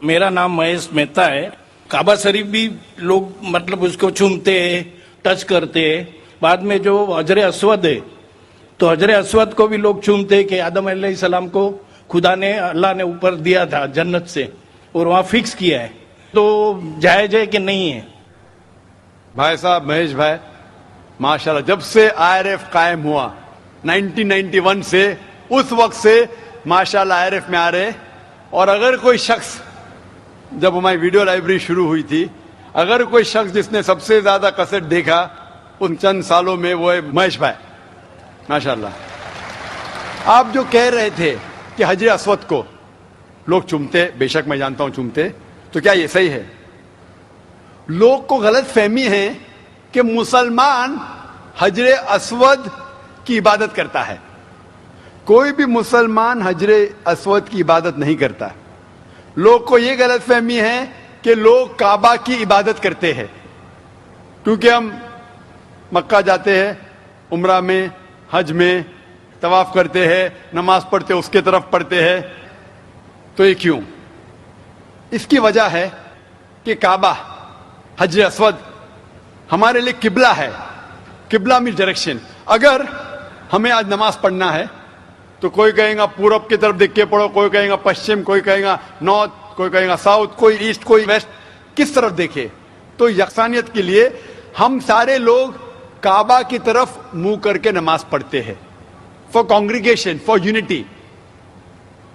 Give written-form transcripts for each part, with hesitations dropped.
मेरा नाम महेश मेहता है। काबा शरीफ भी लोग मतलब उसको चूमते हैं, टच करते हैं। बाद में जो हजर अस्वद है, तो हजर अस्वद को भी लोग चूमते हैं कि आदम अलैहिस्सलाम को खुदा ने, अल्लाह ने ऊपर दिया था जन्नत से और वहाँ फिक्स किया है, तो जायज है कि नहीं है? भाई साहब महेश भाई, माशाल्लाह, जब से आईआरएफ कायम हुआ 1991 से, उस वक्त से माशाल्लाह आईआरएफ में आ रहे। और अगर कोई शख्स, जब हमारी वीडियो लाइब्रेरी शुरू हुई थी, अगर कोई शख्स जिसने सबसे ज्यादा कसट देखा उन चंद सालों में, वो है महेश भाई, माशाल्लाह। आप जो कह रहे थे कि हजर अस्वद को लोग चूमते, बेशक मैं जानता हूं चूमते, तो क्या ये सही है? लोग को गलत फहमी है कि मुसलमान हजर अस्वद की इबादत करता है। कोई भी मुसलमान हजर अस्वद की इबादत नहीं करता। लोग को यह गलत फहमी है कि लोग काबा की इबादत करते हैं, क्योंकि हम मक्का जाते हैं, उम्रा में, हज में तवाफ करते हैं, नमाज पढ़ते उसके तरफ पढ़ते हैं। तो ये क्यों? इसकी वजह है कि काबा, हजर अस्वद हमारे लिए किबला है। किबला मीन्स डायरेक्शन। अगर हमें आज नमाज पढ़ना है तो कोई कहेगा पूरब की तरफ देख के पढ़ो, कोई कहेगा पश्चिम, कोई कहेगा नॉर्थ, कोई कहेगा साउथ, कोई ईस्ट, कोई वेस्ट, किस तरफ देखे? तो यकसानियत के लिए हम सारे लोग काबा की तरफ मुंह करके नमाज पढ़ते हैं, फॉर कॉन्ग्रीगेशन, फॉर यूनिटी।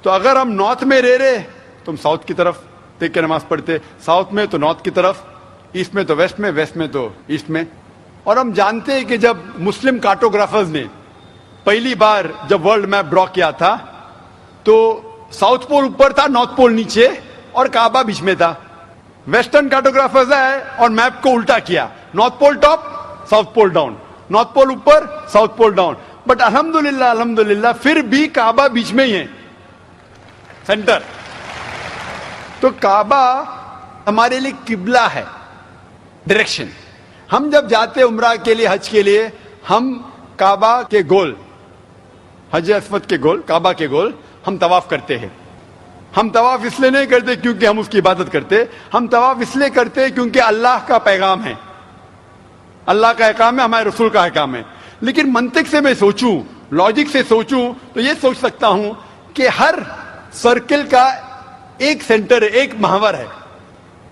तो अगर हम नॉर्थ में रह रहे तो हम साउथ की तरफ देख के नमाज पढ़ते, साउथ में तो नॉर्थ की तरफ, ईस्ट में तो वेस्ट में, वेस्ट में तो ईस्ट में। और हम जानते हैं कि जब मुस्लिम कार्टोग्राफर्स ने पहली बार जब वर्ल्ड मैप ड्रॉ किया था, तो साउथ पोल ऊपर था, नॉर्थ पोल नीचे, और काबा बीच में था। वेस्टर्न कार्टोग्राफर्स आए और मैप को उल्टा किया, north pole top, south pole down, north pole ऊपर, साउथ पोल डाउन। बट अल्हम्दुलिल्लाह, अल्हम्दुलिल्लाह फिर भी काबा बीच में ही है, सेंटर। तो काबा हमारे लिए किबला है, डायरेक्शन। हम जब जाते उम्रा के लिए, हज के लिए, हम काबा के गोल, हज अस्वद के गोल, काबा के गोल हम तवाफ करते हैं। हम तवाफ इसलिए नहीं करते क्योंकि हम उसकी इबादत करते, हम तवाफ इसलिए करते हैं क्योंकि अल्लाह का पैगाम है, अल्लाह का अहकाम है, हमारे रसूल का अहकाम है। लेकिन मंतिक से मैं सोचूं, लॉजिक से सोचूं, तो ये सोच सकता हूं कि हर सर्किल का एक सेंटर है, एक महवर है,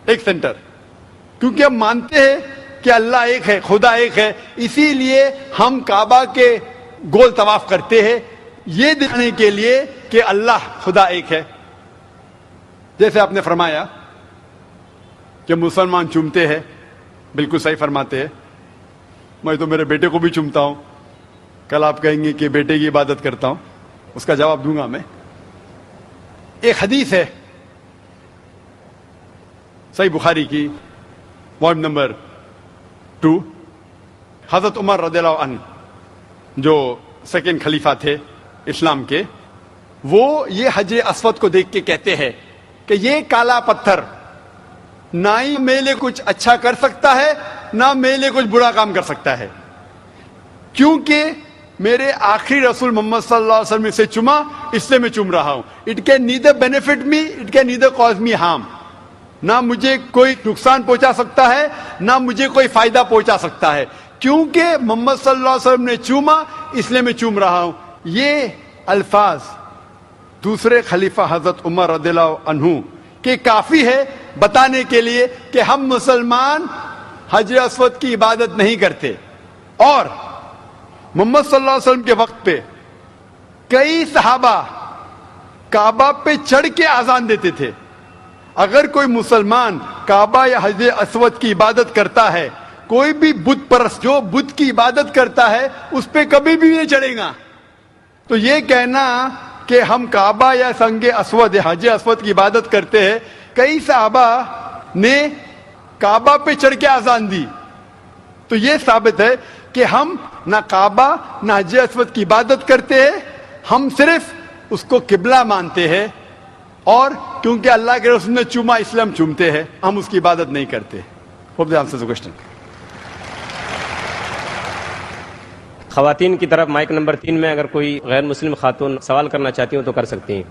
एक सेंटर। क्योंकि हम मानते हैं कि अल्लाह एक है, खुदा एक है, इसीलिए हम काबा के गोल तवाफ करते हैं, ये दिखाने के लिए कि अल्लाह खुदा एक है। जैसे आपने फरमाया कि मुसलमान चूमते हैं, बिल्कुल सही फरमाते हैं। मैं तो मेरे बेटे को भी चूमता हूं। कल आप कहेंगे कि बेटे की इबादत करता हूं, उसका जवाब दूंगा मैं। एक हदीस है सही बुखारी की, वॉल्यूम नंबर 2, हजरत उमर रज़ियल्लाहु अन्हु जो सेकंड खलीफा थे इस्लाम के, वो ये हजर अस्वद को देख के कहते हैं कि ये काला पत्थर ना ही मेरे लिए कुछ अच्छा कर सकता है, ना मेरे लिए कुछ बुरा काम कर सकता है, क्योंकि मेरे आखिरी रसूल मोहम्मद सल्लल्लाहु अलैहि वसल्लम से चुमा, इसलिए मैं चुम रहा हूं। It can neither benefit me, it can neither cause me harm. ना मुझे कोई नुकसान पहुंचा सकता है, ना मुझे कोई फायदा पहुंचा सकता है, क्योंकि मोहम्मद सल्लल्लाहु अलैहि वसल्लम ने चूमा, इसलिए मैं चूम रहा हूं। ये अल्फाज दूसरे खलीफा हजरत उमर रज़ियल्लाहु अन्हु के काफी है बताने के लिए कि हम मुसलमान हजर अस्वद की इबादत नहीं करते। और मोहम्मद सल्लल्लाहु अलैहि वसल्लम के वक्त पे कई सहाबा काबा पे चढ़ के आजान देते थे। अगर कोई मुसलमान काबा या हजर अस्वद की इबादत करता है, कोई भी बुत परस्त जो बुत की इबादत करता है, उस पे कभी भी नहीं चढ़ेगा। तो ये कहना कि हम काबा या संगे अस्वद या हजर अस्वद की इबादत करते हैं, कई सहाबा ने काबा पे चढ़ के आजान दी, तो ये साबित है कि हम ना काबा ना हजर अस्वद की इबादत करते हैं, हम सिर्फ उसको किबला मानते हैं। और क्योंकि अल्लाह के रसूल ने चूमा, इसलिए हम चूमते हैं, हम उसकी इबादत नहीं करते। Hope the answers the question. खवातीन की तरफ माइक नंबर 3 में अगर कोई गैर मुस्लिम खातून सवाल करना चाहती हूँ तो कर सकती हैं।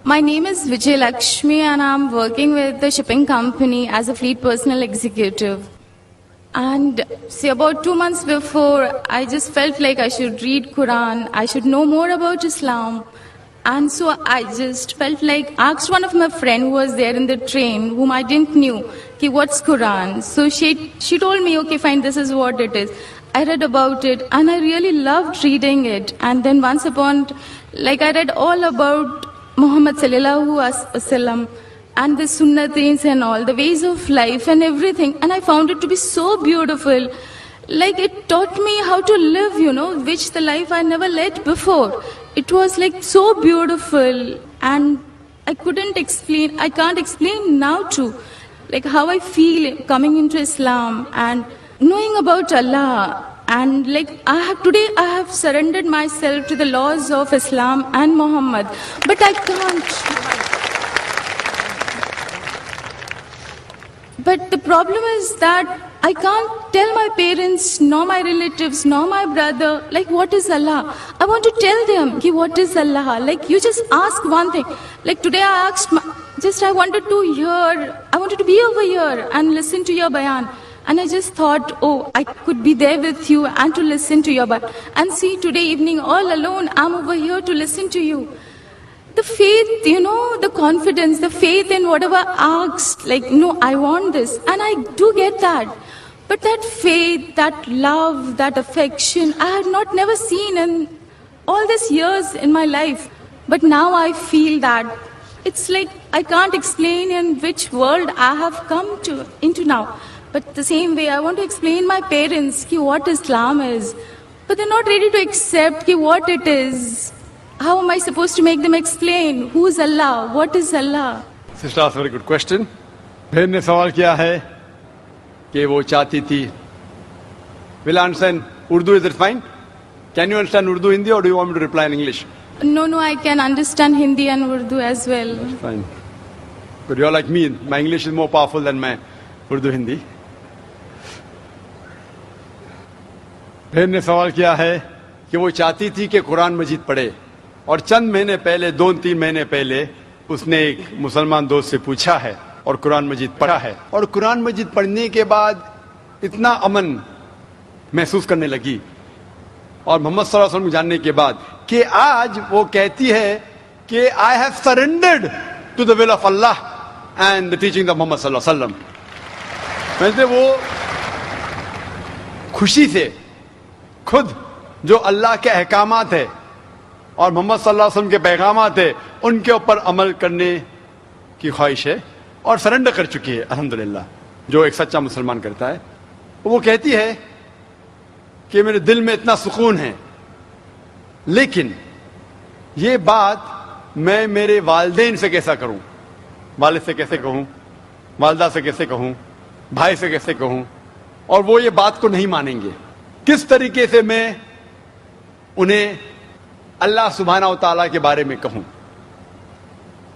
My name is Vijay Lakshmi and I'm working with the shipping company as a fleet personal executive. And see, about 2 months before, I just felt like I should read Quran, I should know more about Islam. And so I just felt like, asked one of my friend who was there in the train, whom I didn't knew, ki what's Quran? So she told me, okay, fine, this is what it is. I read about it and I really loved reading it. And then once upon, like I read all about Muhammad sallallahu alaihi wasallam and the sunnatis and all, the ways of life and everything. And I found it to be so beautiful. Like it taught me how to live, which the life I never led before. It was like so beautiful and I can't explain now too, like how I feel coming into Islam and knowing about Allah. And like today I have surrendered myself to the laws of Islam and Muhammad, but I can't. But the problem is that I can't tell my parents, nor my relatives, nor my brother, like what is Allah. I want to tell them, ki what is Allah. Like you just ask one thing. Like today I asked, I wanted to be over here and listen to your bayan. And I just thought, oh, I could be there with you and to listen to your bayan. And see, today evening all alone, I'm over here to listen to you. The faith, the confidence, the faith in whatever I asked, like, no, I want this. And I do get that. But that faith, that love, that affection, I had never seen in all these years in my life. But now I feel that it's like I can't explain in which world I have come into now. But the same way, I want to explain my parents ki what Islam is. But they're not ready to accept ki what it is. How am I supposed to make them explain? Who is Allah? What is Allah? Sister asked a very good question. बहन ने सवाल किया है कि वो चाहती थी. Will I understand Urdu? Is it fine? Can you understand Urdu, Hindi, or do you want me to reply in English? No, I can understand Hindi and Urdu as well. Fine. But you're like me. My English is more powerful than my Urdu, Hindi. बहन ने सवाल किया है कि वो चाहती थी कि कुरान मजीद पढ़े और चंद महीने पहले 2-3 महीने पहले उसने एक मुसलमान दोस्त से पूछा है और कुरान मजीद पढ़ा है और कुरान मजीद पढ़ने के बाद इतना अमन महसूस करने लगी और मोहम्मद सल्लल्लाहु अलैहि वसल्लम जानने के बाद कि आज वो कहती है कि I have surrendered to the will of Allah and the teaching of Mohammed सल्लल्लाहु अलैहि वसल्लम. वैसे वो खुशी से खुद जो अल्लाह के अहकामात है और मोहम्मद सल्लल्लाहु अलैहि वसल्लम के पैगामात है उनके ऊपर अमल करने की ख्वाहिश है और सरेंडर कर चुकी है अल्हम्दुलिल्लाह, जो एक सच्चा मुसलमान करता है. वो कहती है कि मेरे दिल में इतना सुकून है, लेकिन ये बात मैं मेरे वालिदैन से कैसा करूं, वालिद से कैसे कहूं, वालदा से कैसे कहूं, भाई से कैसे कहूं, और वो ये बात को नहीं मानेंगे. किस तरीके से मैं उन्हें अल्लाह सुब्हानहू व तआला के बारे में कहूं.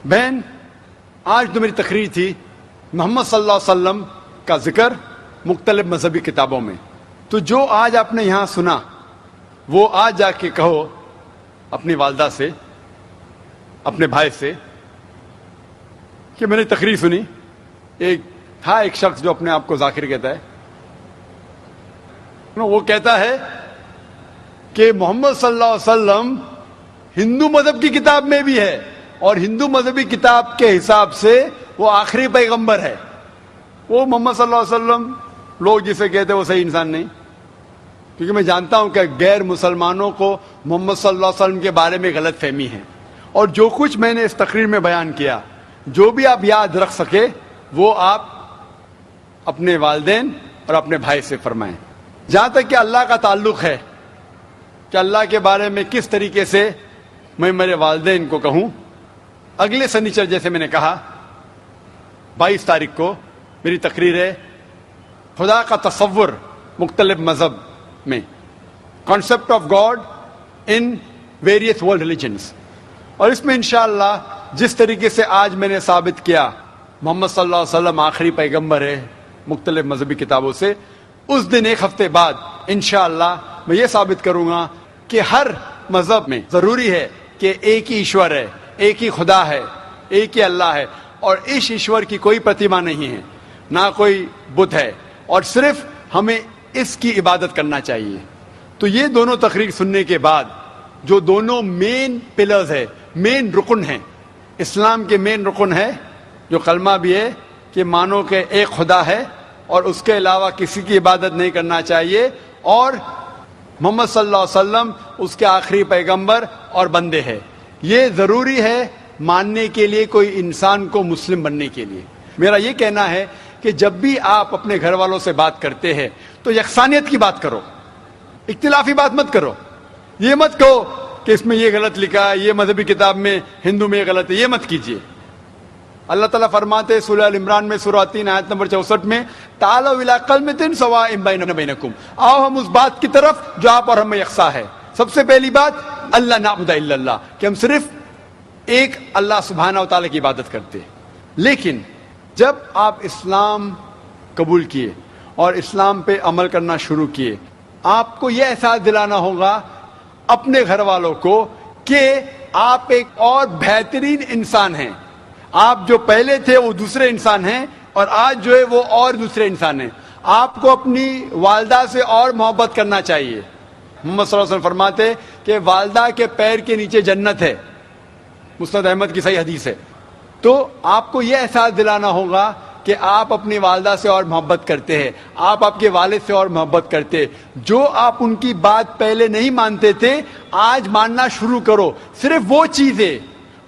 बहन, आज तो मेरी तकरीर थी मोहम्मद सल्लल्लाहु अलैहि वसल्लम का जिक्र मुख्तलिफ मजहबी किताबों में. तो जो आज आपने यहाँ सुना वो आज जाके कहो अपनी वालदा से, अपने भाई से कि मैंने तकरीर सुनी. एक शख्स जो अपने आप को जाकिर कहता है, वो कहता है कि मोहम्मद सल्लल्लाहु अलैहि वसल्लम हिंदू मजहब की किताब में भी है और हिंदू मजहबी किताब के हिसाब से वो आखिरी पैगंबर है. वो मोहम्मद सल्लल्लाहु अलैहि वसल्लम लोग जिसे कहते हैं वो सही इंसान नहीं, क्योंकि मैं जानता हूं कि गैर मुसलमानों को मोहम्मद सल्लल्लाहु अलैहि वसल्लम के बारे में गलत फहमी है. और जो कुछ मैंने इस तकरीर में बयान किया, जो भी आप याद रख सके वो आप अपने वालिदैन और अपने भाई से फरमाएं. जहां तक कि अल्लाह का ताल्लुक है कि अल्लाह के बारे में किस तरीके से मैं मेरे वालिदैन को कहूं, अगले शनिचर जैसे मैंने कहा 22 तारीख को मेरी तकरीर है खुदा का तसव्वुर मुख्तलिफ मजहब में, concept of God in various world religions. और इसमें इंशाअल्लाह जिस तरीके से आज मैंने साबित किया मोहम्मद सल्लल्लाहु अलैहि वसल्लम आखिरी पैगंबर है मुख्तलिफ मजहबी किताबों से, उस दिन एक हफ्ते बाद इंशाअल्लाह मैं ये साबित करूंगा कि हर मजहब में जरूरी है कि एक ही ईश्वर है, एक ही खुदा है, ایک ہی اللہ ہے اور اس ایشور کی کوئی پرتیما نہیں ہے, نہ کوئی بت ہے, اور صرف ہمیں اس کی عبادت کرنا چاہیے. تو یہ دونوں تقریر سننے کے بعد جو دونوں مین پلرز ہے, مین رکن ہیں, اسلام کے مین رکن ہے, جو کلمہ بھی ہے کہ مانو کہ ایک خدا ہے اور اس کے علاوہ کسی کی عبادت نہیں کرنا چاہیے, اور محمد صلی اللہ علیہ وسلم اس کے آخری پیغمبر اور بندے ہیں. یہ ضروری ہے ماننے کے لیے کوئی انسان کو مسلم بننے کے لیے. میرا یہ کہنا ہے کہ جب بھی آپ اپنے گھر والوں سے بات کرتے ہیں تو یکسانیت کی بات کرو, اختلافی بات مت کرو. یہ مت کہو کہ اس میں یہ غلط لکھا ہے, یہ مذہبی کتاب میں ہندو میں یہ غلط ہے, یہ مت کیجیے. اللہ تعالیٰ فرماتے ہیں سورہ ال عمران میں سورہ 3 آیت نمبر 64 میں, تعالوا الی کلمۃ سواء بیننا بینکم, آؤ ہم اس بات کی طرف جو آپ اور ہم میں یکساں ہے. سب سے پہلی بات اللہ نعبد الا اللہ, کہ ہم صرف ایک اللہ سبحانہ و تعالیٰ کی عبادت کرتے ہیں. لیکن جب آپ اسلام قبول کیے اور اسلام پہ عمل کرنا شروع کیے, آپ کو یہ احساس دلانا ہوگا اپنے گھر والوں کو کہ آپ ایک اور بہترین انسان ہیں. آپ جو پہلے تھے وہ دوسرے انسان ہیں, اور آج جو ہے وہ اور دوسرے انسان ہیں. آپ کو اپنی والدہ سے اور محبت کرنا چاہیے. محمد صلی اللہ علیہ وسلم فرماتے کہ والدہ کے پیر کے نیچے جنت ہے, مسند احمد کی صحیح حدیث ہے. تو آپ کو یہ احساس دلانا ہوگا کہ آپ اپنی والدہ سے اور محبت کرتے ہیں, آپ کے والد سے اور محبت کرتے ہیں. جو آپ ان کی بات پہلے نہیں مانتے تھے آج ماننا شروع کرو. صرف وہ چیزیں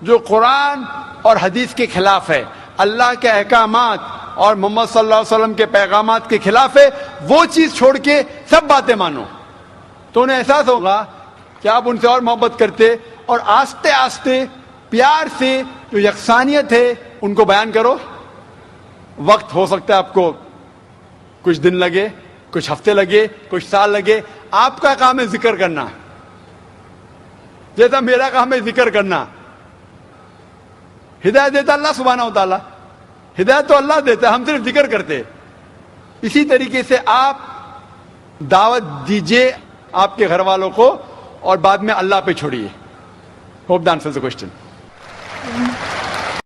جو قرآن اور حدیث کے خلاف ہے, اللہ کے احکامات اور محمد صلی اللہ علیہ وسلم کے پیغامات کے خلاف ہے, وہ چیز چھوڑ کے سب باتیں مانو. تو انہیں احساس ہوگا کہ آپ ان سے اور محبت کرتے, اور آہستہ آہستہ پیار سے جو یکسانیت ہے ان کو بیان کرو. وقت ہو سکتا ہے آپ کو کچھ دن لگے, کچھ ہفتے لگے, کچھ سال لگے. آپ کا کام ہے ذکر کرنا, جیسا میرا کام ہے ذکر کرنا. ہدایت دیتا اللہ سبحانہ و تعالیٰ, ہدایت تو اللہ دیتا ہے, ہم صرف ذکر کرتے. اسی طریقے سے آپ دعوت دیجئے آپ کے گھر والوں کو, اور بعد میں اللہ پہ چھوڑیے. Hope the answers the question.